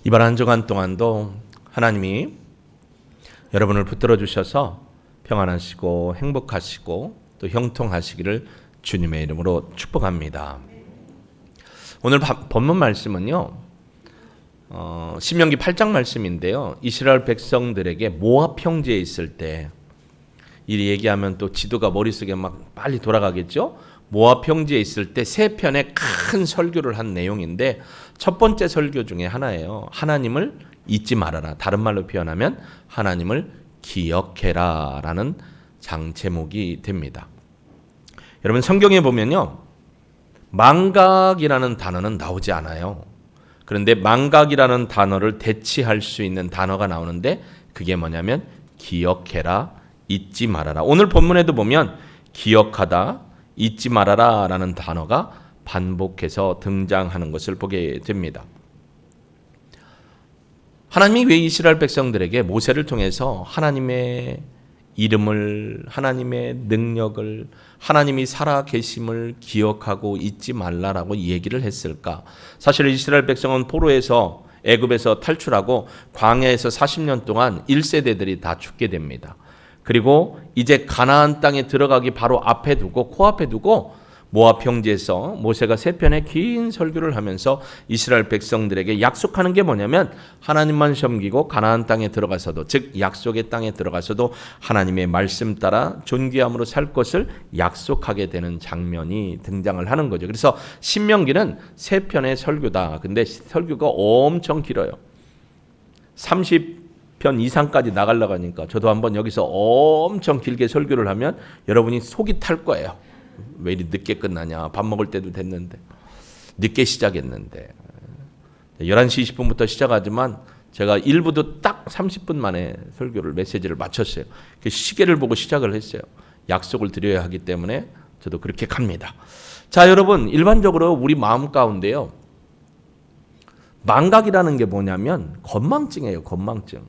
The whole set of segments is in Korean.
이번 한 주간 동안도 하나님이 여러분을 붙들어 주셔서 평안하시고 행복하시고 또 형통하시기를 주님의 이름으로 축복합니다. 오늘 본문 말씀은요, 신명기 8장 말씀인데요, 이스라엘 백성들에게 모압 평지에 있을 때, 이 얘기하면 또 지도가 머릿속에 막 빨리 돌아가겠죠. 모압 평지에 있을 때 세 편의 큰 설교를 한 내용인데, 첫 번째 설교 중에 하나예요. 하나님을 잊지 말아라. 다른 말로 표현하면 하나님을 기억해라 라는 장제목이 됩니다. 여러분, 성경에 보면요, 망각이라는 단어는 나오지 않아요. 그런데 망각이라는 단어를 대치할 수 있는 단어가 나오는데, 그게 뭐냐면 기억해라, 잊지 말아라. 오늘 본문에도 보면 기억하다, 잊지 말아라 라는 단어가 반복해서 등장하는 것을 보게 됩니다. 하나님이 왜 이스라엘 백성들에게 모세를 통해서 하나님의 이름을, 하나님의 능력을, 하나님이 살아계심을 기억하고 잊지 말라라고 얘기를 했을까? 사실 이스라엘 백성은 포로에서, 애굽에서 탈출하고 광야에서 40년 동안 1세대들이 다 죽게 됩니다. 그리고 이제 가나안 땅에 들어가기 바로 앞에 두고, 코앞에 두고 모압 평지에서 모세가 세 편의 긴 설교를 하면서 이스라엘 백성들에게 약속하는 게 뭐냐면, 하나님만 섬기고 가나안 땅에 들어가서도, 즉 약속의 땅에 들어가서도 하나님의 말씀 따라 존귀함으로 살 것을 약속하게 되는 장면이 등장을 하는 거죠. 그래서 신명기는 세 편의 설교다. 근데 설교가 엄청 길어요. 30편 이상까지 나가려고 하니까 저도 한번 여기서 엄청 길게 설교를 하면 여러분이 속이 탈 거예요. 왜 이리 늦게 끝나냐, 밥 먹을 때도 됐는데, 늦게 시작했는데. 11시 20분부터 시작하지만 제가 1부도 딱 30분 만에 설교를, 메시지를 마쳤어요. 시계를 보고 시작을 했어요. 약속을 드려야 하기 때문에 저도 그렇게 갑니다. 자, 여러분, 일반적으로 우리 마음 가운데요, 망각이라는 게 뭐냐면 건망증이에요. 건망증.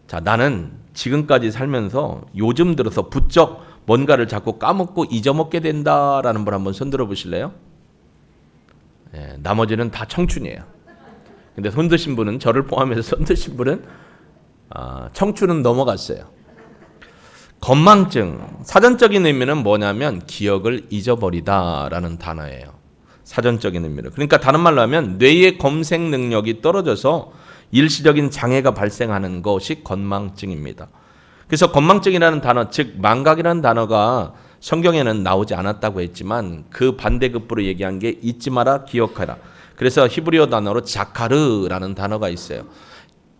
자, 나는 지금까지 살면서 요즘 들어서 부쩍 뭔가를 자꾸 까먹고 잊어먹게 된다라는 분 한번 손들어 보실래요? 예, 나머지는 다 청춘이에요. 근데 손드신 분은, 저를 포함해서 손드신 분은 청춘은 넘어갔어요. 건망증, 사전적인 의미는 뭐냐면 기억을 잊어버리다라는 단어예요. 사전적인 의미는. 그러니까 다른 말로 하면 뇌의 검색 능력이 떨어져서 일시적인 장애가 발생하는 것이 건망증입니다. 그래서 건망증이라는 단어, 즉 망각이라는 단어가 성경에는 나오지 않았다고 했지만 그 반대급부로 얘기한 게 잊지 마라, 기억하라. 그래서 히브리어 단어로 자카르라는 단어가 있어요.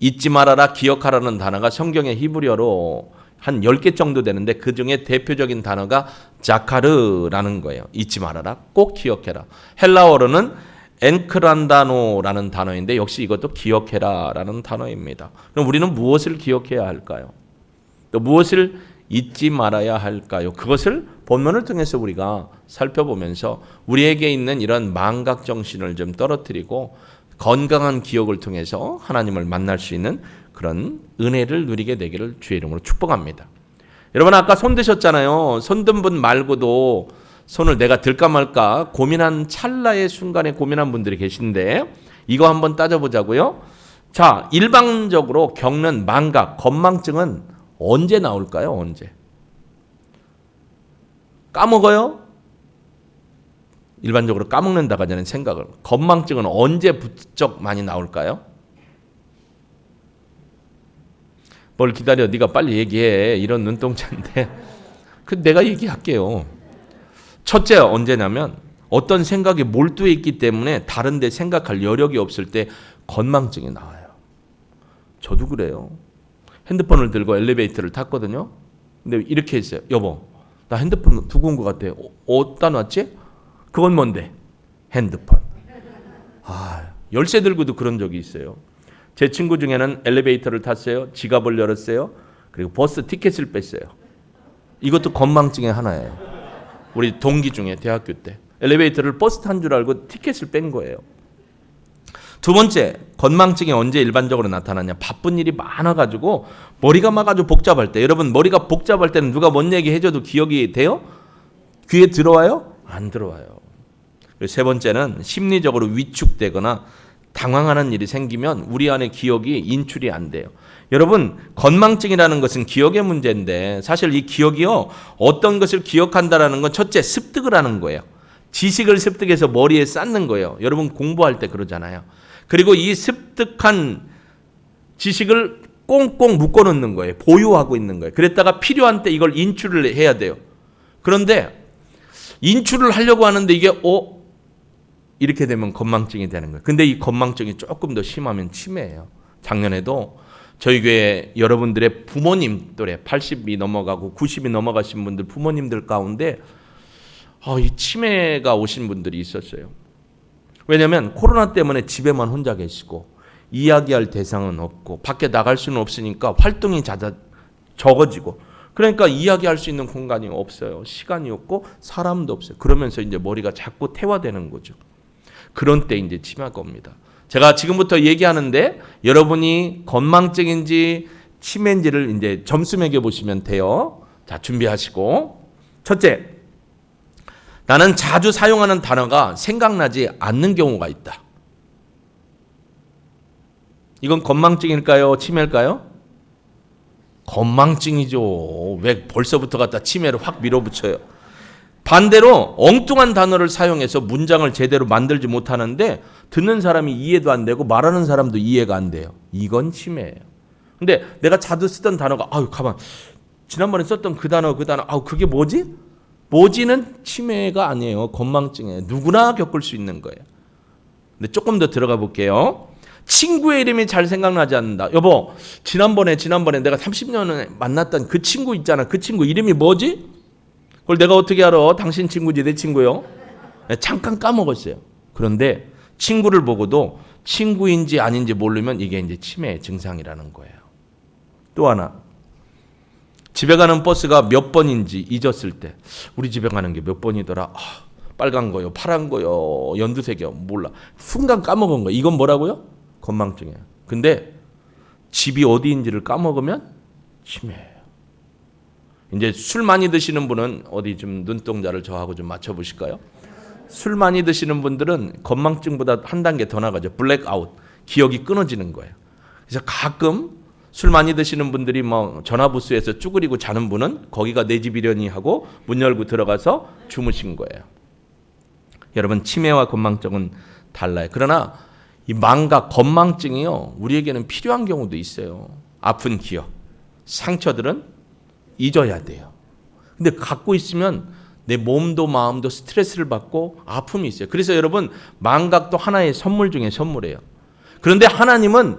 잊지 말아라, 기억하라는 단어가 성경의 히브리어로 한 10개 정도 되는데 그 중에 대표적인 단어가 자카르라는 거예요. 잊지 말아라, 꼭 기억해라. 헬라어로는 엔크란다노라는 단어인데 역시 이것도 기억해라라는 단어입니다. 그럼 우리는 무엇을 기억해야 할까요? 또 무엇을 잊지 말아야 할까요? 그것을 본문을 통해서 우리가 살펴보면서 우리에게 있는 이런 망각 정신을 좀 떨어뜨리고 건강한 기억을 통해서 하나님을 만날 수 있는 그런 은혜를 누리게 되기를 주의 이름으로 축복합니다. 여러분, 아까 손 드셨잖아요. 손 든 분 말고도 손을 내가 들까 말까 고민한 찰나의 순간에 고민한 분들이 계신데, 이거 한번 따져보자고요. 자, 일반적으로 겪는 망각, 건망증은 언제 나올까요? 언제? 까먹어요? 일반적으로 까먹는다고 하는 생각을. 건망증은 언제 부쩍 많이 나올까요? 뭘 기다려, 네가 빨리 얘기해, 이런 눈동자인데 내가 얘기할게요. 첫째, 언제냐면 어떤 생각에 몰두해 있기 때문에 다른 데 생각할 여력이 없을 때 건망증이 나와요. 저도 그래요. 핸드폰을 들고 엘리베이터를 탔거든요. 근데 이렇게 했어요. 여보, 나 핸드폰 두고 온 것 같아. 어디다 놨지? 그건 뭔데? 핸드폰. 열쇠 들고도 그런 적이 있어요. 제 친구 중에는 엘리베이터를 탔어요. 지갑을 열었어요. 그리고 버스 티켓을 뺐어요. 이것도 건망증의 하나예요. 우리 동기 중에 대학교 때 엘리베이터를 버스 탄 줄 알고 티켓을 뺀 거예요. 두 번째, 건망증이 언제 일반적으로 나타나냐? 바쁜 일이 많아가지고 머리가 막 아주 복잡할 때. 여러분, 머리가 복잡할 때는 누가 뭔 얘기 해줘도 기억이 돼요? 귀에 들어와요? 안 들어와요. 세 번째는 심리적으로 위축되거나 당황하는 일이 생기면 우리 안에 기억이 인출이 안 돼요. 여러분, 건망증이라는 것은 기억의 문제인데 사실 이 기억이요, 어떤 것을 기억한다라는 건 첫째 습득을 하는 거예요. 지식을 습득해서 머리에 쌓는 거예요. 여러분 공부할 때 그러잖아요. 그리고 이 습득한 지식을 꽁꽁 묶어놓는 거예요. 보유하고 있는 거예요. 그랬다가 필요한 때 이걸 인출을 해야 돼요. 그런데 인출을 하려고 하는데 이게 이렇게 되면 건망증이 되는 거예요. 근데 이 건망증이 조금 더 심하면 치매예요. 작년에도 저희 교회 여러분들의 부모님 또래 80이 넘어가고 90이 넘어가신 분들 부모님들 가운데 이 치매가 오신 분들이 있었어요. 왜냐하면 코로나 때문에 집에만 혼자 계시고 이야기할 대상은 없고 밖에 나갈 수는 없으니까 활동이 적어지고, 그러니까 이야기할 수 있는 공간이 없어요. 시간이 없고 사람도 없어요. 그러면서 이제 머리가 자꾸 태화되는 거죠. 그런 때 이제 치매가 옵니다. 제가 지금부터 얘기하는데 여러분이 건망증인지 치매인지를 이제 점수 매겨 보시면 돼요. 자, 준비하시고. 첫째, 나는 자주 사용하는 단어가 생각나지 않는 경우가 있다. 이건 건망증일까요? 치매일까요? 건망증이죠. 왜 벌써부터 갖다 치매를 확 밀어붙여요. 반대로 엉뚱한 단어를 사용해서 문장을 제대로 만들지 못하는데 듣는 사람이 이해도 안 되고 말하는 사람도 이해가 안 돼요. 이건 치매예요. 근데 내가 자주 쓰던 단어가 지난번에 썼던 그 단어 그게 뭐지? 뭐지는 치매가 아니에요. 건망증이에요. 누구나 겪을 수 있는 거예요. 근데 조금 더 들어가 볼게요. 친구의 이름이 잘 생각나지 않는다. 여보, 지난번에 내가 30년에 만났던 그 친구 있잖아. 그 친구 이름이 뭐지? 그걸 내가 어떻게 알아? 당신 친구지 내 친구요? 잠깐 까먹었어요. 그런데 친구를 보고도 친구인지 아닌지 모르면 이게 이제 치매의 증상이라는 거예요. 또 하나, 집에 가는 버스가 몇 번인지 잊었을 때, 우리 집에 가는 게 몇 번이더라? 빨간 거요, 파란 거요, 연두색이요, 몰라. 순간 까먹은 거. 이건 뭐라고요? 건망증이에요. 근데 집이 어디인지를 까먹으면 치매예요. 이제 술 많이 드시는 분은 어디 좀 눈동자를 저하고 좀 맞춰보실까요? 술 많이 드시는 분들은 건망증보다 한 단계 더 나가죠. 블랙아웃, 기억이 끊어지는 거예요. 그래서 가끔 술 많이 드시는 분들이 전화부스에서 쭈그리고 자는 분은 거기가 내 집이려니 하고 문 열고 들어가서 주무신 거예요. 여러분, 치매와 건망증은 달라요. 그러나 이 망각, 건망증이요, 우리에게는 필요한 경우도 있어요. 아픈 기억, 상처들은 잊어야 돼요. 근데 갖고 있으면 내 몸도 마음도 스트레스를 받고 아픔이 있어요. 그래서 여러분, 망각도 하나의 선물 중에 선물이에요. 그런데 하나님을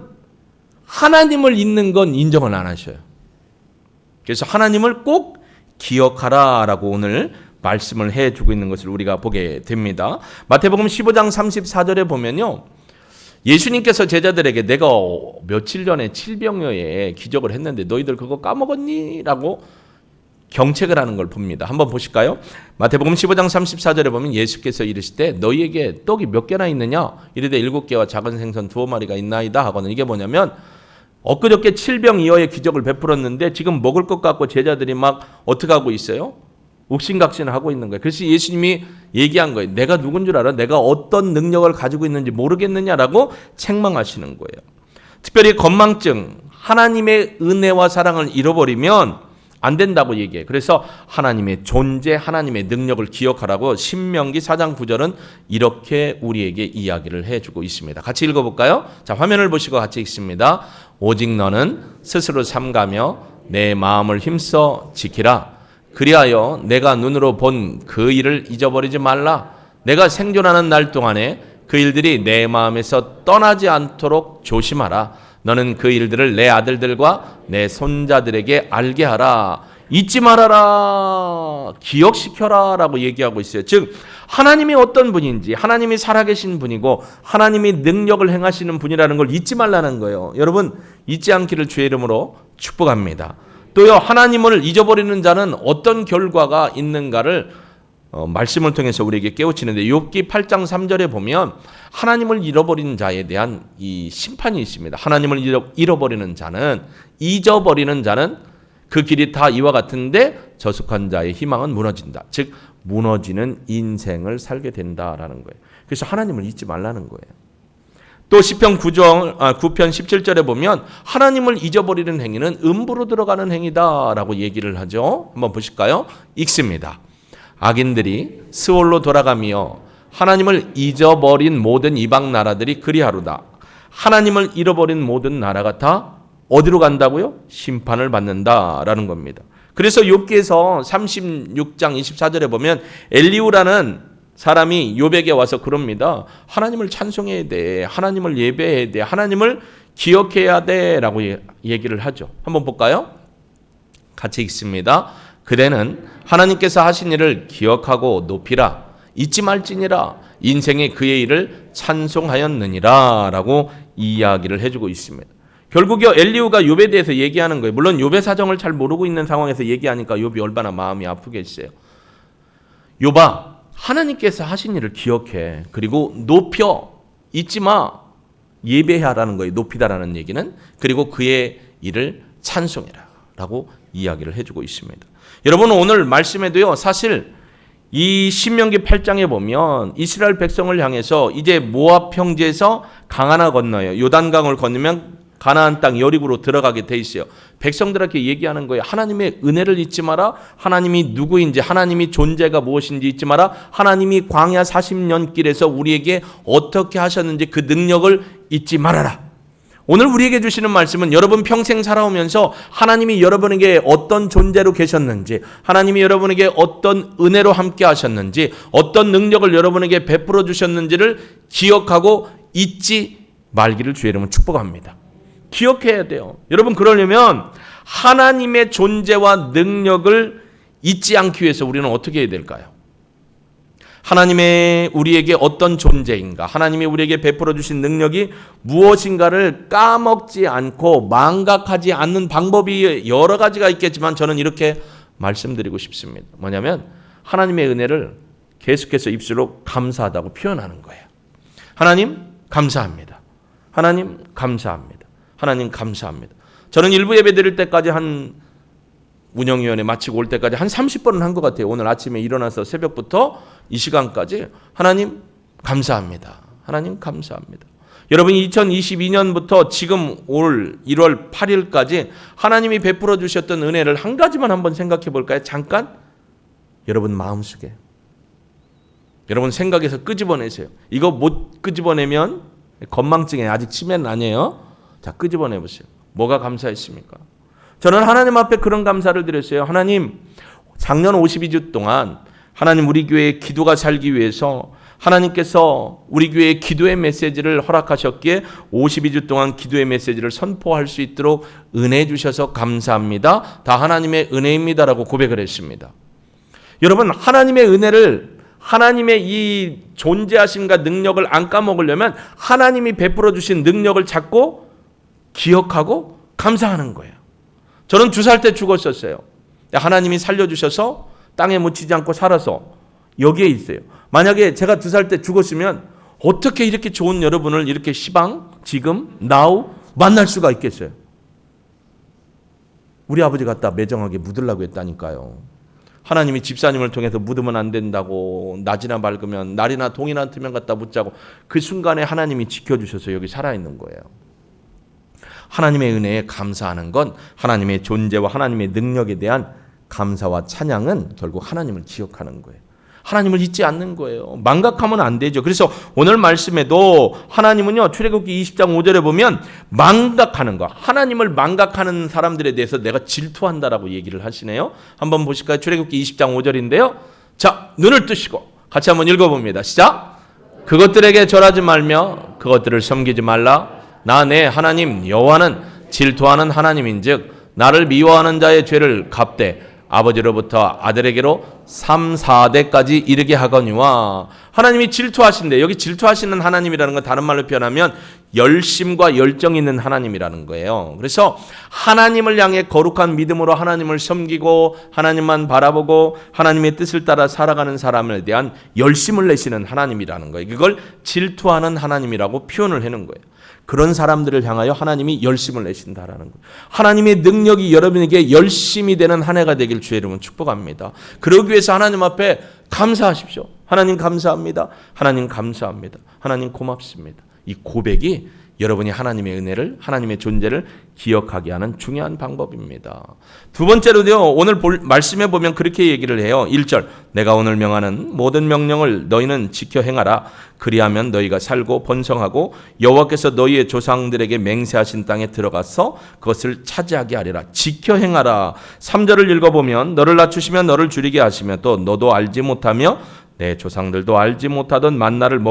잊는 건 인정을 안 하셔요. 그래서 하나님을 꼭 기억하라라고 오늘 말씀을 해주고 있는 것을 우리가 보게 됩니다. 마태복음 15장 34절에 보면요, 예수님께서 제자들에게 내가 며칠 전에 칠병여에 기적을 했는데 너희들 그거 까먹었니? 라고 경책을 하는 걸 봅니다. 한번 보실까요? 마태복음 15장 34절에 보면 예수께서 이르시되 너희에게 떡이 몇 개나 있느냐? 이르되 7개와 작은 생선 2마리가 있나이다 하고는, 이게 뭐냐면 엊그저께 칠병이어의 기적을 베풀었는데 지금 먹을 것 같고 제자들이 막 어떻게 하고 있어요? 옥신각신을 하고 있는 거예요. 그래서 예수님이 얘기한 거예요. 내가 누군 줄 알아? 내가 어떤 능력을 가지고 있는지 모르겠느냐라고 책망하시는 거예요. 특별히 건망증, 하나님의 은혜와 사랑을 잃어버리면 안 된다고 얘기해요. 그래서 하나님의 존재, 하나님의 능력을 기억하라고 신명기 4장 9절은 이렇게 우리에게 이야기를 해주고 있습니다. 같이 읽어볼까요? 자, 화면을 보시고 같이 읽습니다. 오직 너는 스스로 삼가며 내 마음을 힘써 지키라. 그리하여 내가 눈으로 본 그 일을 잊어버리지 말라. 내가 생존하는 날 동안에 그 일들이 내 마음에서 떠나지 않도록 조심하라. 너는 그 일들을 내 아들들과 내 손자들에게 알게 하라. 잊지 말아라. 기억시켜라 라고 얘기하고 있어요. 즉 하나님이 어떤 분인지, 하나님이 살아계신 분이고 하나님이 능력을 행하시는 분이라는 걸 잊지 말라는 거예요. 여러분, 잊지 않기를 주의 이름으로 축복합니다. 또요, 하나님을 잊어버리는 자는 어떤 결과가 있는가를 말씀을 통해서 우리에게 깨우치는데, 욥기 8장 3절에 보면 하나님을 잃어버리는 자에 대한 이 심판이 있습니다. 하나님을 잃어버리는 자는, 잊어버리는 자는 그 길이 다 이와 같은데 저속한 자의 희망은 무너진다. 즉 무너지는 인생을 살게 된다라는 거예요. 그래서 하나님을 잊지 말라는 거예요. 또 시편 9편 17절에 보면 하나님을 잊어버리는 행위는 음부로 들어가는 행위다라고 얘기를 하죠. 한번 보실까요? 읽습니다. 악인들이 스올로 돌아가며 하나님을 잊어버린 모든 이방 나라들이 그리하로다. 하나님을 잃어버린 모든 나라가 다 어디로 간다고요? 심판을 받는다라는 겁니다. 그래서 욥기에서 36장 24절에 보면 엘리후라는 사람이 욥에게 와서 그럽니다. 하나님을 찬송해야 돼. 하나님을 예배해야 돼. 하나님을 기억해야 돼. 라고 얘기를 하죠. 한번 볼까요? 같이 읽습니다. 그대는 하나님께서 하신 일을 기억하고 높이라. 잊지 말지니라. 인생의 그의 일을 찬송하였느니라. 라고 이야기를 해주고 있습니다. 결국 엘리후가 욥에 대해서 얘기하는 거예요. 물론 욥의 사정을 잘 모르고 있는 상황에서 얘기하니까 욥이 얼마나 마음이 아프겠어요. 욥아, 하나님께서 하신 일을 기억해. 그리고 높여. 잊지 마. 예배하라는 거예요. 높이다라는 얘기는. 그리고 그의 일을 찬송해라. 라고 이야기를 해주고 있습니다. 여러분 오늘 말씀에도요. 사실 이 신명기 8장에 보면 이스라엘 백성을 향해서 이제 모압 평지에서 강 하나 건너요. 요단강을 건너면 가나안 땅 여리고로 들어가게 돼 있어요. 백성들에게 얘기하는 거예요. 하나님의 은혜를 잊지 마라. 하나님이 누구인지, 하나님이 존재가 무엇인지 잊지 마라. 하나님이 광야 40년 길에서 우리에게 어떻게 하셨는지 그 능력을 잊지 말아라. 오늘 우리에게 주시는 말씀은 여러분 평생 살아오면서 하나님이 여러분에게 어떤 존재로 계셨는지, 하나님이 여러분에게 어떤 은혜로 함께 하셨는지, 어떤 능력을 여러분에게 베풀어 주셨는지를 기억하고 잊지 말기를 주의 이름으로 축복합니다. 기억해야 돼요. 여러분 그러려면 하나님의 존재와 능력을 잊지 않기 위해서 우리는 어떻게 해야 될까요? 하나님의 우리에게 어떤 존재인가, 하나님이 우리에게 베풀어 주신 능력이 무엇인가를 까먹지 않고 망각하지 않는 방법이 여러 가지가 있겠지만 저는 이렇게 말씀드리고 싶습니다. 뭐냐면 하나님의 은혜를 계속해서 입술로 감사하다고 표현하는 거예요. 하나님 감사합니다. 하나님 감사합니다. 하나님 감사합니다. 저는 일부 예배 드릴 때까지 한 운영위원회 마치고 올 때까지 한 30번은 한 것 같아요. 오늘 아침에 일어나서 새벽부터 이 시간까지 하나님 감사합니다. 하나님 감사합니다. 여러분 2022년부터 지금 올 1월 8일까지 하나님이 베풀어 주셨던 은혜를 한 가지만 한번 생각해 볼까요? 잠깐 여러분 마음속에, 여러분 생각에서 끄집어내세요. 이거 못 끄집어내면 건망증에 아직 치매는 아니에요. 자, 끄집어내 보세요. 뭐가 감사했습니까? 저는 하나님 앞에 그런 감사를 드렸어요. 하나님, 작년 52주 동안 하나님 우리 교회의 기도가 살기 위해서 하나님께서 우리 교회의 기도의 메시지를 허락하셨기에 52주 동안 기도의 메시지를 선포할 수 있도록 은혜 주셔서 감사합니다. 다 하나님의 은혜입니다라고 고백을 했습니다. 여러분, 하나님의 은혜를, 하나님의 이 존재하심과 능력을 안 까먹으려면 하나님이 베풀어 주신 능력을 찾고 기억하고 감사하는 거예요. 저는 2살 때 죽었었어요. 하나님이 살려주셔서 땅에 묻히지 않고 살아서 여기에 있어요. 만약에 제가 2살 때 죽었으면 어떻게 이렇게 좋은 여러분을 이렇게 시방, 지금, now 만날 수가 있겠어요. 우리 아버지 갖다 매정하게 묻으려고 했다니까요. 하나님이 집사님을 통해서 묻으면 안 된다고, 낮이나 밝으면 날이나 동이나 트면 갖다 묻자고, 그 순간에 하나님이 지켜주셔서 여기 살아있는 거예요. 하나님의 은혜에 감사하는 건 하나님의 존재와 하나님의 능력에 대한 감사와 찬양은 결국 하나님을 기억하는 거예요. 하나님을 잊지 않는 거예요. 망각하면 안 되죠. 그래서 오늘 말씀에도 하나님은요, 출애굽기 20장 5절에 보면 망각하는 거, 하나님을 망각하는 사람들에 대해서 내가 질투한다라고 얘기를 하시네요. 한번 보실까요? 출애굽기 20장 5절인데요. 자, 눈을 뜨시고 같이 한번 읽어봅니다. 시작. 그것들에게 절하지 말며 그것들을 섬기지 말라. 나 내 하나님 여호와는 질투하는 하나님인즉 나를 미워하는 자의 죄를 갚되 아버지로부터 아들에게로 3, 4대까지 이르게 하거니와. 하나님이 질투하신대. 여기 질투하시는 하나님이라는 건 다른 말로 표현하면 열심과 열정 있는 하나님이라는 거예요. 그래서 하나님을 향해 거룩한 믿음으로 하나님을 섬기고 하나님만 바라보고 하나님의 뜻을 따라 살아가는 사람에 대한 열심을 내시는 하나님이라는 거예요. 이걸 질투하는 하나님이라고 표현을 하는 거예요. 그런 사람들을 향하여 하나님이 열심을 내신다라는 거예요. 하나님의 능력이 여러분에게 열심이 되는 한 해가 되길 주의 이름으로 축복합니다. 그러기 위해서 하나님 앞에 감사하십시오. 하나님 감사합니다. 하나님 감사합니다. 하나님 고맙습니다. 이 고백이 여러분이 하나님의 은혜를, 하나님의 존재를 기억하게 하는 중요한 방법입니다. 두 번째로요, 오늘 말씀에 보면 그렇게 얘기를 해요. 1절, 내가 오늘 명하는 모든 명령을 너희는 지켜 행하라. 그리하면 너희가 살고 번성하고 여호와께서 너희의 조상들에게 맹세하신 땅에 들어가서 그것을 차지하게 하리라. 지켜 행하라. 3절을 읽어보면 너를 낮추시면 너를 줄이게 하시며 또 너도 알지 못하며 내 조상들도 알지 못하던 만나를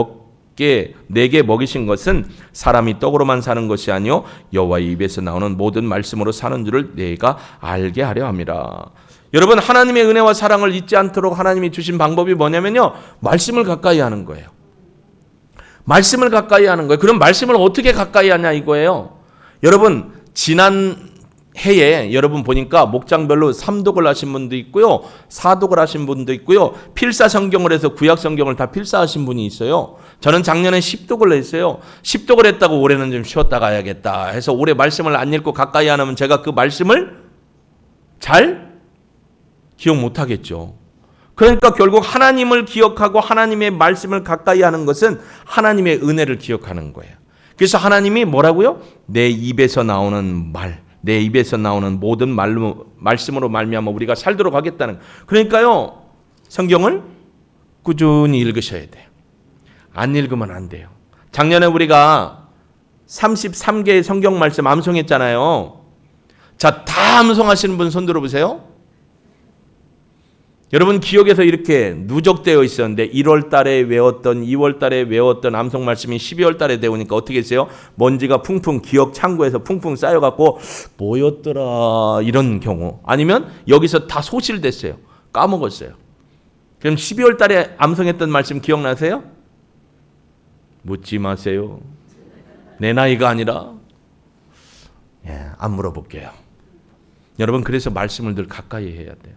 내게 먹이신 것은 사람이 떡으로만 사는 것이 아니요 여호와의 입에서 나오는 모든 말씀으로 사는 줄을 내가 알게 하려 함이라. 여러분, 하나님의 은혜와 사랑을 잊지 않도록 하나님이 주신 방법이 뭐냐면요, 말씀을 가까이 하는 거예요. 말씀을 가까이 하는 거예요. 그럼 말씀을 어떻게 가까이 하냐 이거예요. 여러분, 지난 해에 여러분 보니까 목장별로 3독을 하신 분도 있고요, 4독을 하신 분도 있고요, 필사 성경을 해서 구약 성경을 다 필사하신 분이 있어요. 저는 작년에 10독을 했어요. 10독을 했다고 올해는 좀 쉬었다 가야겠다 해서 올해 말씀을 안 읽고 가까이 안 하면 제가 그 말씀을 잘 기억 못 하겠죠. 그러니까 결국 하나님을 기억하고 하나님의 말씀을 가까이 하는 것은 하나님의 은혜를 기억하는 거예요. 그래서 하나님이 뭐라고요? 내 입에서 나오는 말, 내 입에서 나오는 모든 말씀으로 말미암아 우리가 살도록 하겠다는. 그러니까요, 성경을 꾸준히 읽으셔야 돼요. 안 읽으면 안 돼요. 작년에 우리가 33개의 성경 말씀 암송했잖아요. 자, 다 암송하시는 분 손 들어보세요. 여러분 기억에서 이렇게 누적되어 있었는데 1월 달에 외웠던, 2월 달에 외웠던 암송 말씀이 12월 달에 되오니까 어떻게 했어요? 먼지가 풍풍 기억 창고에서 풍풍 쌓여갖고 뭐였더라 이런 경우, 아니면 여기서 다 소실됐어요. 까먹었어요. 그럼 12월 달에 암송했던 말씀 기억나세요? 묻지 마세요. 내 나이가 아니라. 안 물어볼게요. 여러분, 그래서 말씀을 늘 가까이 해야 돼요.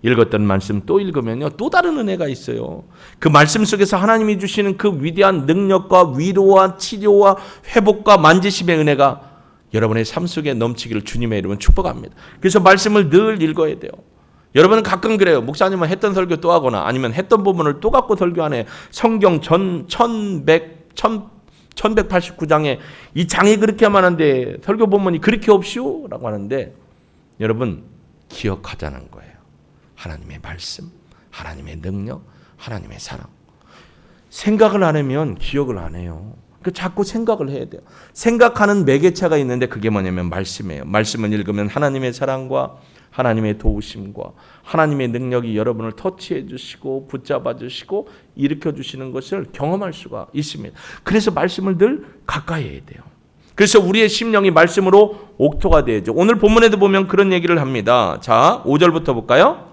읽었던 말씀 또 읽으면요, 또 다른 은혜가 있어요. 그 말씀 속에서 하나님이 주시는 그 위대한 능력과 위로와 치료와 회복과 만지심의 은혜가 여러분의 삶 속에 넘치기를 주님의 이름으로 축복합니다. 그래서 말씀을 늘 읽어야 돼요. 여러분은 가끔 그래요. 목사님은 했던 설교 또 하거나 아니면 했던 부분을 또 갖고 설교하네. 성경 1189장에 이 장이 그렇게 많은데 설교 본문이 그렇게 없이요? 라고 하는데, 여러분 기억하자는 거예요. 하나님의 말씀, 하나님의 능력, 하나님의 사랑. 생각을 안 하면 기억을 안 해요. 그러니까 자꾸 생각을 해야 돼요. 생각하는 매개체가 있는데 그게 뭐냐면 말씀이에요. 말씀을 읽으면 하나님의 사랑과 하나님의 도우심과 하나님의 능력이 여러분을 터치해 주시고 붙잡아 주시고 일으켜 주시는 것을 경험할 수가 있습니다. 그래서 말씀을 늘 가까이 해야 돼요. 그래서 우리의 심령이 말씀으로 옥토가 되죠. 오늘 본문에도 보면 그런 얘기를 합니다. 자, 5절부터 볼까요?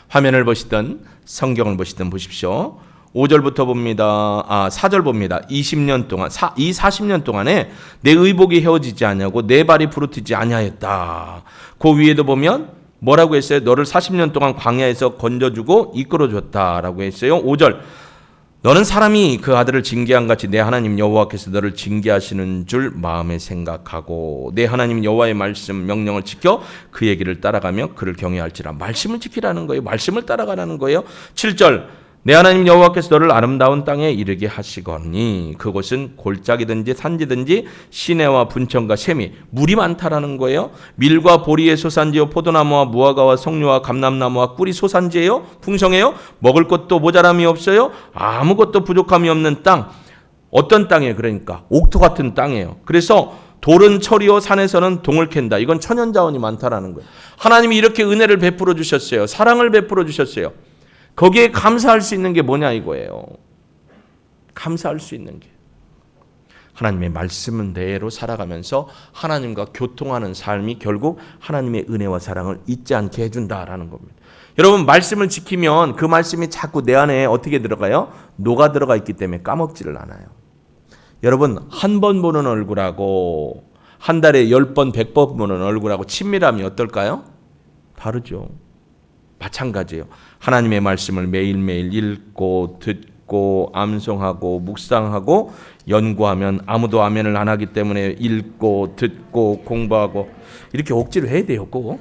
화면을 보시든 성경을 보시든 보십시오. 5절부터 봅니다. 4절 봅니다. 20년 동안, 이 40년 동안에 내 의복이 헤어지지 아니하고 내 발이 부르트지 아니하였다. 그 위에도 보면 뭐라고 했어요? 너를 40년 동안 광야에서 건져주고 이끌어줬다라고 했어요. 5절, 너는 사람이 그 아들을 징계한 같이 내 하나님 여호와께서 너를 징계하시는 줄 마음에 생각하고 내 하나님 여호와의 말씀 명령을 지켜 그 얘기를 따라가며 그를 경외할지라. 말씀을 지키라는 거예요. 말씀을 따라가라는 거예요. 7절, 내 하나님 여호와께서 너를 아름다운 땅에 이르게 하시거니 그곳은 골짜기든지 산지든지 시내와 분천과 샘이 물이 많다라는 거예요. 밀과 보리의 소산지요 포도나무와 무화과와 석류와 감람나무와 꿀이 소산지예요. 풍성해요. 먹을 것도 모자람이 없어요. 아무것도 부족함이 없는 땅. 어떤 땅이에요? 그러니까 옥토 같은 땅이에요. 그래서 돌은 철이요 산에서는 동을 캔다. 이건 천연자원이 많다라는 거예요. 하나님이 이렇게 은혜를 베풀어 주셨어요. 사랑을 베풀어 주셨어요. 거기에 감사할 수 있는 게 뭐냐 이거예요. 감사할 수 있는 게 하나님의 말씀은 대로 살아가면서 하나님과 교통하는 삶이 결국 하나님의 은혜와 사랑을 잊지 않게 해준다라는 겁니다. 여러분, 말씀을 지키면 그 말씀이 자꾸 내 안에 어떻게 들어가요? 녹아 들어가 있기 때문에 까먹지를 않아요. 여러분, 한 번 보는 얼굴하고 한 달에 10번 100번 보는 얼굴하고 친밀함이 어떨까요? 다르죠. 마찬가지예요. 하나님의 말씀을 매일매일 읽고 듣고 암송하고 묵상하고 연구하면 아무도 아멘을 안 하기 때문에 읽고 듣고 공부하고 이렇게 억지로 해야 돼요. 꼭.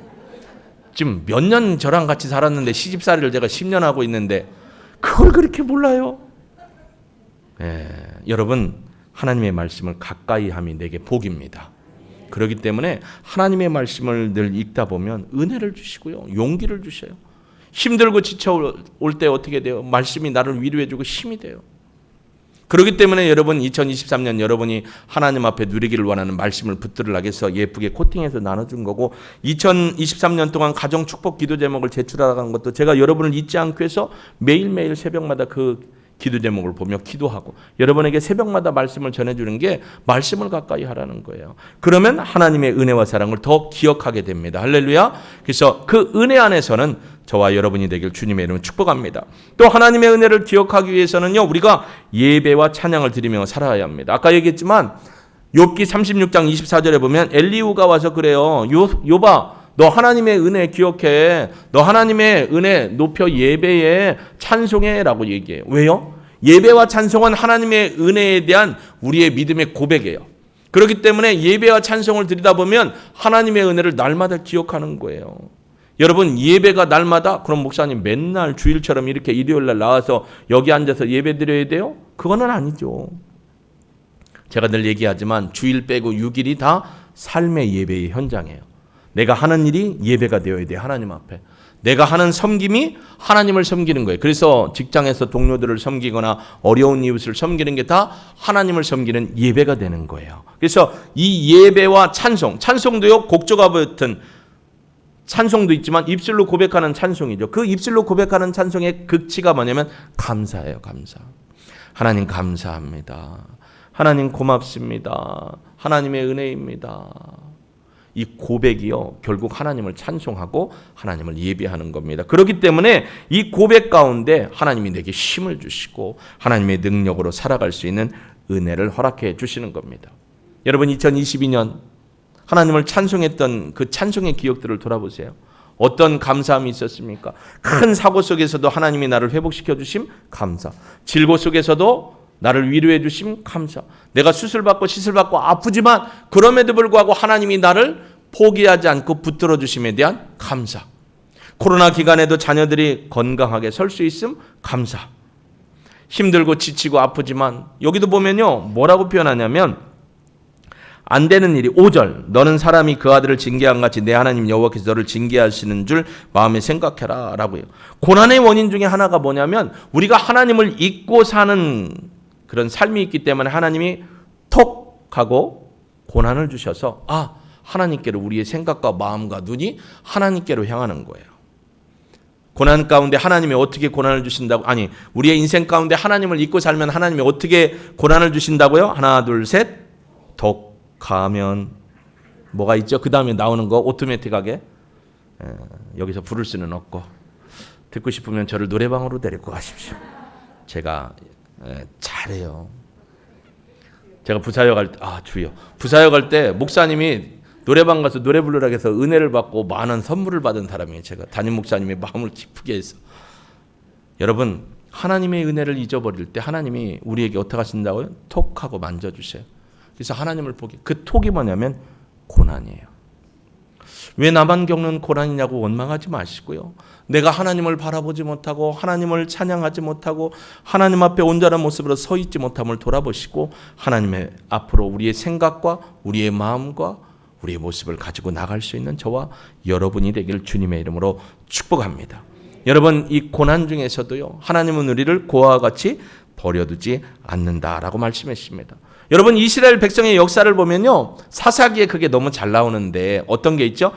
지금 몇 년 저랑 같이 살았는데 시집살이를 제가 10년 하고 있는데 그걸 그렇게 몰라요. 여러분, 하나님의 말씀을 가까이 함이 내게 복입니다. 그렇기 때문에 하나님의 말씀을 늘 읽다 보면 은혜를 주시고요, 용기를 주셔요. 힘들고 지쳐올 때 어떻게 돼요? 말씀이 나를 위로해주고 힘이 돼요. 그렇기 때문에 여러분 2023년 여러분이 하나님 앞에 누리기를 원하는 말씀을 붙들으라고 해서 예쁘게 코팅해서 나눠준 거고, 2023년 동안 가정 축복 기도 제목을 제출하는 것도 제가 여러분을 잊지 않기 위해서 매일매일 새벽마다 그 기도 제목을 보며 기도하고 여러분에게 새벽마다 말씀을 전해주는 게 말씀을 가까이 하라는 거예요. 그러면 하나님의 은혜와 사랑을 더 기억하게 됩니다. 할렐루야. 그래서 그 은혜 안에서는 저와 여러분이 되길 주님의 이름으로 축복합니다. 또 하나님의 은혜를 기억하기 위해서는요, 우리가 예배와 찬양을 드리며 살아야 합니다. 아까 얘기했지만 욥기 36장 24절에 보면 엘리후가 와서 그래요. 욥아, 너 하나님의 은혜 기억해. 너 하나님의 은혜 높여 예배에 찬송해 라고 얘기해요. 왜요? 예배와 찬송은 하나님의 은혜에 대한 우리의 믿음의 고백이에요. 그렇기 때문에 예배와 찬송을 드리다 보면 하나님의 은혜를 날마다 기억하는 거예요. 여러분, 예배가 날마다, 그럼 목사님 맨날 주일처럼 이렇게 일요일날 나와서 여기 앉아서 예배 드려야 돼요? 그거는 아니죠. 제가 늘 얘기하지만 주일 빼고 6일이 다 삶의 예배의 현장이에요. 내가 하는 일이 예배가 되어야 돼. 하나님 앞에 내가 하는 섬김이 하나님을 섬기는 거예요. 그래서 직장에서 동료들을 섬기거나 어려운 이웃을 섬기는 게 다 하나님을 섬기는 예배가 되는 거예요. 그래서 이 예배와 찬송도요, 곡조가 붙은 찬송도 있지만 입술로 고백하는 찬송이죠. 그 입술로 고백하는 찬송의 극치가 뭐냐면 감사예요. 감사. 하나님 감사합니다. 하나님 고맙습니다. 하나님의 은혜입니다. 이 고백이요, 결국 하나님을 찬송하고 하나님을 예배하는 겁니다. 그렇기 때문에 이 고백 가운데 하나님이 내게 힘을 주시고 하나님의 능력으로 살아갈 수 있는 은혜를 허락해 주시는 겁니다. 여러분, 2022년 하나님을 찬송했던 그 찬송의 기억들을 돌아보세요. 어떤 감사함이 있었습니까? 큰 사고 속에서도 하나님이 나를 회복시켜 주심 감사. 질고 속에서도 나를 위로해 주심 감사. 내가 수술받고 시술받고 아프지만 그럼에도 불구하고 하나님이 나를 포기하지 않고 붙들어 주심에 대한 감사. 코로나 기간에도 자녀들이 건강하게 설 수 있음 감사. 힘들고 지치고 아프지만 여기도 보면요, 뭐라고 표현하냐면 안 되는 일이 5절, 너는 사람이 그 아들을 징계한 같이 내 하나님 여호와께서 너를 징계하시는 줄 마음에 생각해라 라고요. 고난의 원인 중에 하나가 뭐냐면 우리가 하나님을 잊고 사는 그런 삶이 있기 때문에 하나님이 톡 하고 고난을 주셔서 하나님께로 우리의 생각과 마음과 눈이 하나님께로 향하는 거예요. 고난 가운데 하나님이 어떻게 고난을 주신다고? 아니, 우리의 인생 가운데 하나님을 잊고 살면 하나님이 어떻게 고난을 주신다고요? 하나, 둘, 셋. 독하면 뭐가 있죠? 그 다음에 나오는 거 오토매틱하게 여기서 부를 수는 없고, 듣고 싶으면 저를 노래방으로 데리고 가십시오. 제가 잘해요. 제가 부사역 할 때, 주여. 부사역 할 때 목사님이 노래방 가서 노래 부르라고 해서 은혜를 받고 많은 선물을 받은 사람이에요. 제가 담임 목사님의 마음을 기쁘게 해서. 여러분, 하나님의 은혜를 잊어버릴 때 하나님이 우리에게 어떻게 하신다고요? 톡하고 만져주세요. 그래서 하나님을 보기, 그 톡이 뭐냐면 고난이에요. 왜 나만 겪는 고난이냐고 원망하지 마시고요. 내가 하나님을 바라보지 못하고 하나님을 찬양하지 못하고 하나님 앞에 온전한 모습으로 서 있지 못함을 돌아보시고 하나님의 앞으로 우리의 생각과 우리의 마음과 우리의 모습을 가지고 나갈 수 있는 저와 여러분이 되길 주님의 이름으로 축복합니다. 여러분, 이 고난 중에서도요, 하나님은 우리를 고아와 같이 버려두지 않는다라고 말씀하십니다. 여러분, 이스라엘 백성의 역사를 보면요, 사사기에 그게 너무 잘 나오는데 어떤 게 있죠?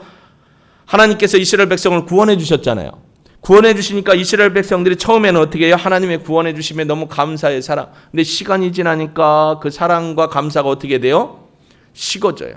하나님께서 이스라엘 백성을 구원해 주셨잖아요. 구원해 주시니까 이스라엘 백성들이 처음에는 어떻게 해요? 하나님의 구원해 주심에 너무 감사해 사랑. 근데 시간이 지나니까 그 사랑과 감사가 어떻게 돼요? 식어져요.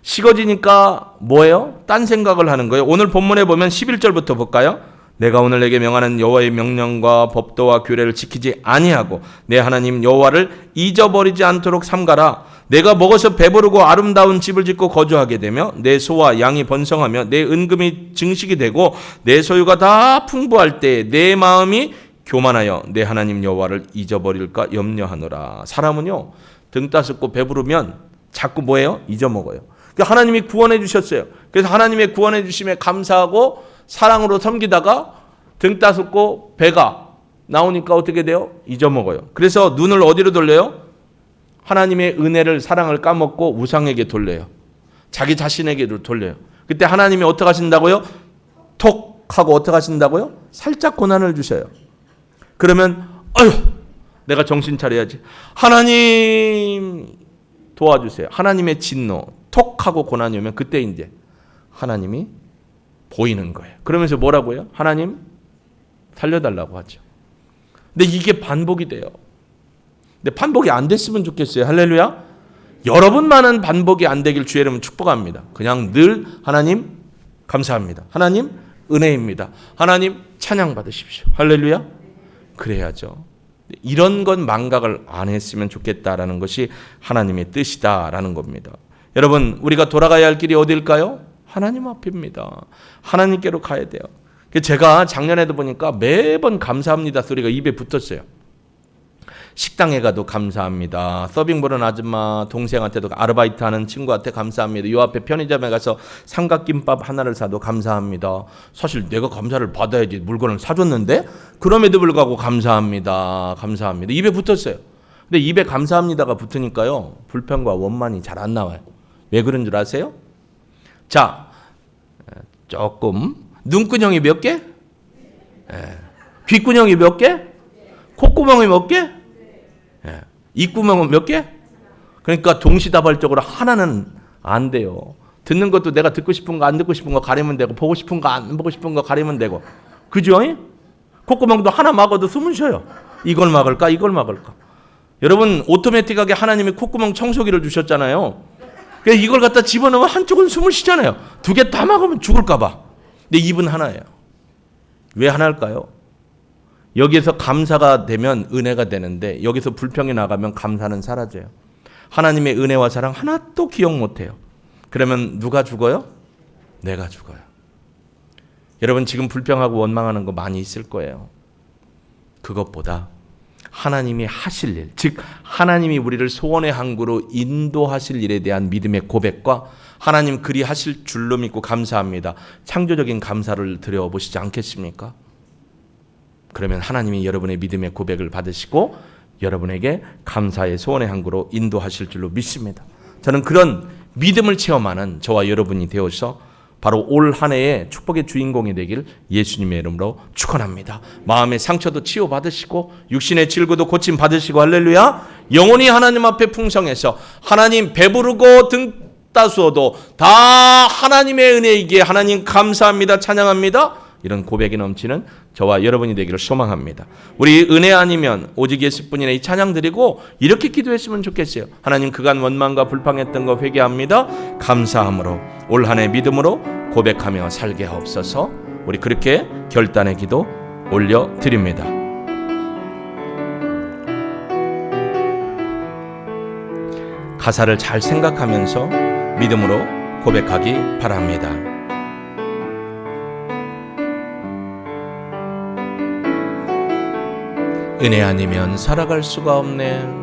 식어지니까 뭐예요? 딴 생각을 하는 거예요. 오늘 본문에 보면 11절부터 볼까요? 내가 오늘 내게 명하는 여호와의 명령과 법도와 규례를 지키지 아니하고 내 하나님 여호와를 잊어버리지 않도록 삼가라. 내가 먹어서 배부르고 아름다운 집을 짓고 거주하게 되며 내 소와 양이 번성하며 내 은금이 증식이 되고 내 소유가 다 풍부할 때 내 마음이 교만하여 내 하나님 여호와를 잊어버릴까 염려하노라. 사람은요, 등 따숩고 배부르면 자꾸 뭐예요? 잊어먹어요. 하나님이 구원해 주셨어요. 그래서 하나님의 구원해 주심에 감사하고 사랑으로 섬기다가 등 따숩고 배가 나오니까 어떻게 돼요? 잊어먹어요. 그래서 눈을 어디로 돌려요? 하나님의 은혜를 사랑을 까먹고 우상에게 돌려요. 자기 자신에게 돌려요. 그때 하나님이 어떻게 하신다고요? 톡 하고 어떻게 하신다고요? 살짝 고난을 주셔요. 그러면 아유 내가 정신 차려야지. 하나님 도와주세요. 하나님의 진노 톡 하고 고난이 오면 그때 이제 하나님이 보이는 거예요. 그러면서 뭐라고요? 하나님 살려달라고 하죠. 근데 이게 반복이 돼요. 근데 반복이 안 됐으면 좋겠어요. 할렐루야. 여러분만은 반복이 안 되길 주의 이름으로 축복합니다. 그냥 늘 하나님 감사합니다. 하나님 은혜입니다. 하나님 찬양 받으십시오. 할렐루야. 그래야죠. 이런 건 망각을 안 했으면 좋겠다라는 것이 하나님의 뜻이다라는 겁니다. 여러분 우리가 돌아가야 할 길이 어디일까요? 하나님 앞입니다. 하나님께로 가야 돼요. 제가 작년에도 보니까 매번 감사합니다 소리가 입에 붙었어요. 식당에 가도 감사합니다. 서빙 보는 아줌마 동생한테도 아르바이트 하는 친구한테 감사합니다. 요 앞에 편의점에 가서 삼각김밥 하나를 사도 감사합니다. 사실 내가 감사를 받아야지 물건을 사줬는데 그럼에도 불구하고 감사합니다. 감사합니다. 입에 붙었어요. 근데 입에 감사합니다가 붙으니까요. 불평과 원만이 잘 안 나와요. 왜 그런 줄 아세요? 자, 조금 눈구녕이 몇 개? 귓구녕이 몇 개? 콧구멍이 몇 개? 입구멍은 몇 개? 그러니까 동시다발적으로 하나는 안 돼요. 듣는 것도 내가 듣고 싶은 거 안 듣고 싶은 거 가리면 되고 보고 싶은 거 안 보고 싶은 거 가리면 되고 그죠? 콧구멍도 하나 막아도 숨은 쉬어요. 이걸 막을까 이걸 막을까. 여러분 오토매틱하게 하나님이 콧구멍 청소기를 주셨잖아요. 그래서 이걸 갖다 집어넣으면 한쪽은 숨을 쉬잖아요. 두 개 다 막으면 죽을까 봐. 근데 입은 하나예요. 왜 하나일까요? 여기에서 감사가 되면 은혜가 되는데 여기서 불평이 나가면 감사는 사라져요. 하나님의 은혜와 사랑 하나도 기억 못해요. 그러면 누가 죽어요? 내가 죽어요. 여러분 지금 불평하고 원망하는 거 많이 있을 거예요. 그것보다 하나님이 하실 일, 즉 하나님이 우리를 소원의 항구로 인도하실 일에 대한 믿음의 고백과 하나님 그리 하실 줄로 믿고 감사합니다. 창조적인 감사를 드려보시지 않겠습니까? 그러면 하나님이 여러분의 믿음의 고백을 받으시고 여러분에게 감사의 소원의 항구로 인도하실 줄로 믿습니다. 저는 그런 믿음을 체험하는 저와 여러분이 되어서 바로 올 한 해의 축복의 주인공이 되길 예수님의 이름으로 축원합니다. 마음의 상처도 치유받으시고 육신의 질고도 고침 받으시고 할렐루야. 영혼이 하나님 앞에 풍성해서 하나님 배부르고 등 따스워도 다 하나님의 은혜이기에 하나님 감사합니다 찬양합니다. 이런 고백이 넘치는 저와 여러분이 되기를 소망합니다. 우리 은혜 아니면 오직 예수뿐이네 이 찬양 드리고 이렇게 기도했으면 좋겠어요. 하나님 그간 원망과 불평했던 거 회개합니다. 감사함으로 올 한 해 믿음으로 고백하며 살게 하옵소서. 우리 그렇게 결단의 기도 올려드립니다. 가사를 잘 생각하면서 믿음으로 고백하기 바랍니다. 은혜 아니면 살아갈 수가 없네.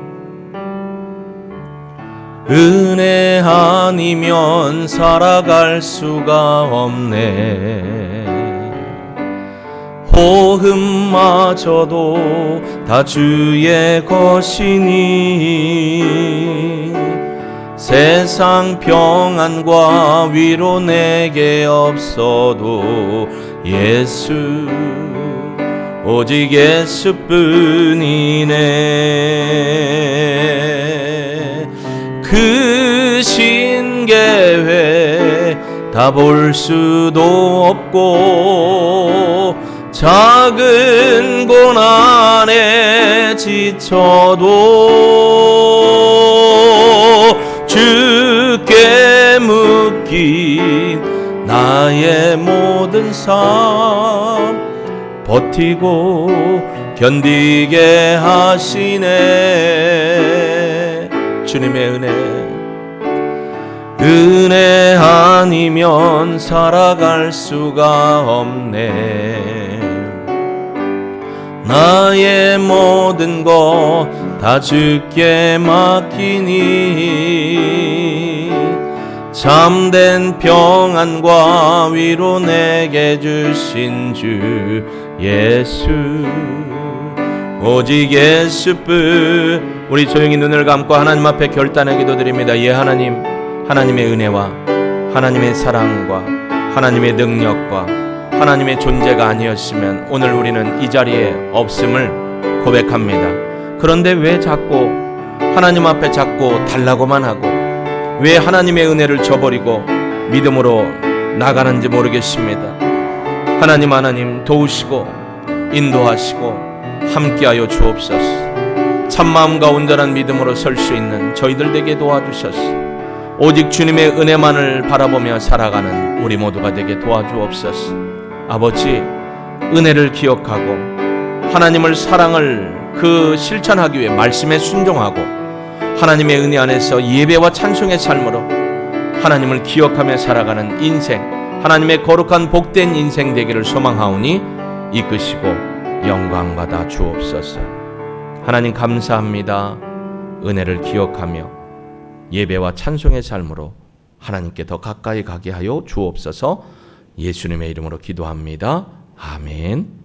은혜 아니면 살아갈 수가 없네. 호흡마저도 다 주의 것이니 세상 평안과 위로 내게 없어도 예수 오직 예수뿐이네. 그 신계회 다 볼 수도 없고 작은 고난에 지쳐도 주께 묶인 나의 모든 삶 버티고 견디게 하시네. 주님의 은혜 아니면 살아갈 수가 없네. 나의 모든 것 다 주께 맡기니 참된 평안과 위로 내게 주신 주 예수 오직 예수뿐이네. 우리 조용히 눈을 감고 하나님 앞에 결단의 기도드립니다. 예, 하나님, 하나님의 은혜와 하나님의 사랑과 하나님의 능력과 하나님의 존재가 아니었으면 오늘 우리는 이 자리에 없음을 고백합니다. 그런데 왜 자꾸 하나님 앞에 자꾸 달라고만 하고 왜 하나님의 은혜를 저버리고 믿음으로 나가는지 모르겠습니다. 하나님 도우시고 인도하시고 함께하여 주옵소서. 참마음과 온전한 믿음으로 설 수 있는 저희들 되게 도와주셔서 오직 주님의 은혜만을 바라보며 살아가는 우리 모두가 되게 도와주옵소서. 아버지, 은혜를 기억하고 하나님을 사랑을 실천하기 위해 말씀에 순종하고 하나님의 은혜 안에서 예배와 찬송의 삶으로 하나님을 기억하며 살아가는 인생, 하나님의 거룩한 복된 인생 되기를 소망하오니 이끄시고 영광 받아 주옵소서. 하나님 감사합니다. 은혜를 기억하며 예배와 찬송의 삶으로 하나님께 더 가까이 가게 하여 주옵소서. 예수님의 이름으로 기도합니다. 아멘.